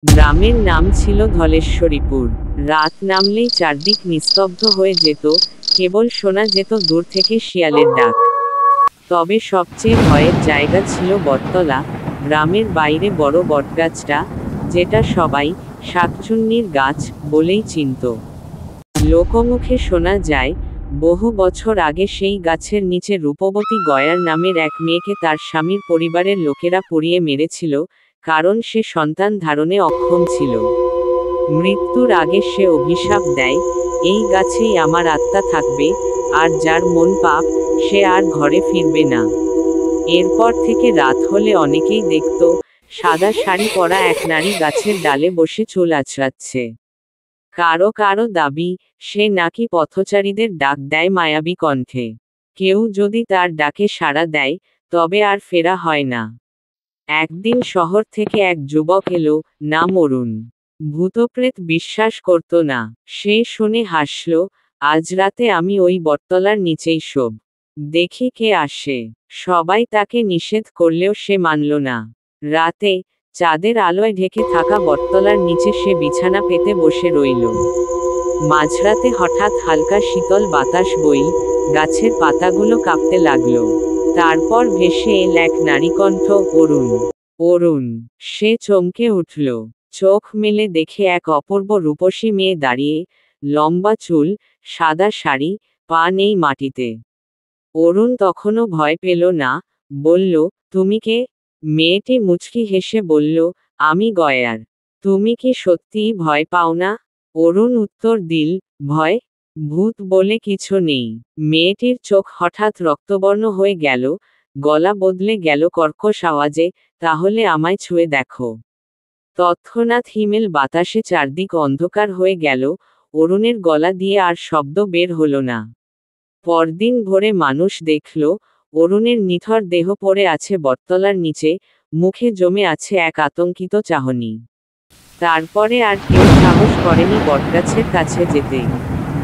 গ্রামের নাম ছিল ধলেশ্বরীপুর। রাত নামলেই চারদিক নিস্তব্ধ হয়ে যেত, কেবল শোনা যেত দূর থেকে শিয়ালের ডাক। তবে সবচেয়ে ভয়ের জায়গা ছিল বটতলা, গ্রামের বাইরে বড় বটগাছটা, যেটা সবাই শাকচুন্নির গাছ বলেই চিনত। লোকমুখে শোনা যায়, বহু বছর আগে সেই গাছের নিচে রূপবতী গয়ার নামের এক মেয়েকে তার স্বামীর পরিবারের লোকেরা পুড়িয়ে মেরেছিল, কারণ সে সন্তান ধারণে অক্ষম ছিল। মৃত্যুর আগে সে অভিশাপ দেয়, এই গাছেই আমার আত্মা থাকবে, আর যার মন পাপ, সে আর ঘরে ফিরবে না। এরপর থেকে রাত হলে অনেকেই দেখত, সাদা শাড়ি পরা এক নারী গাছের ডালে বসে চুল আঁচড়াচ্ছে। কারো কারো দাবি, সে নাকি পথচারীদের ডাক দেয় মায়াবী কণ্ঠে। কেউ যদি তার ডাকে সাড়া দেয়, তবে আর ফেরা হয় না। একদিন শহর থেকে এক যুবক এলো, নাম অরুণ। ভূতপ্রেত বিশ্বাস করত না। সে শুনে হাসল, আজ রাতে আমি ওই বটতলার নিচেই শোব। দেখি কে আসে। সবাই তাকে নিষেধ করলেও সে মানল না। রাতে চাঁদের আলোয় ঢেকে থাকা বটতলার নিচে সে বিছানা পেতে বসে রইল। মাঝরাতে হঠাৎ হালকা শীতল বাতাস বইল, গাছের পাতাগুলো কাঁপতে লাগল। তারপর ভেসে এল এক নারীকণ্ঠ, অরুণ। অরুণ! সে চমকে উঠল। চোখ মেলে দেখে এক অপূর্ব রূপসী মেয়ে দাঁড়িয়ে, লম্বা চুল, সাদা শাড়ি, পা নেই মাটিতে। অরুণ তখনও ভয় পেল না, বলল, তুমি কে? মেয়েটি মুচকি হেসে বলল, আমি গয়ার। তুমি কি সত্যিই ভয় পাও না? অরুণ উত্তর দিল, ভয়? ভূত বলে কিছু নেই। মেয়েটির চোখ হঠাৎ রক্তবর্ণ হয়ে গেল, গলা বদলে গেল কর্কশ আওয়াজে, তাহলে আমায় ছুঁয়ে দেখো। তৎক্ষণাৎ হিমেল বাতাসে চারদিক অন্ধকার হয়ে গেল, অরুণের গলা দিয়ে আর শব্দ বের হলো না। পরদিন ভোরে মানুষ দেখল, অরুণের নিথর দেহ পড়ে আছে বটতলার নিচে, মুখে জমে আছে এক আতঙ্কিত চাহনি। তারপরে আর কেউ সাহস করেনি বটগাছের কাছে যেতে।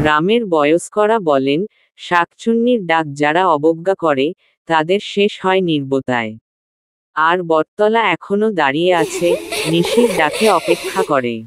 গ্রামের বয়স্করা বলেন, শাকচুন্নির ডাক যারা অবজ্ঞা করে, তাদের শেষ হয় নির্বতায়। আর বটতলা এখনো দাঁড়িয়ে আছে, নিশির ডাকে অপেক্ষা করে।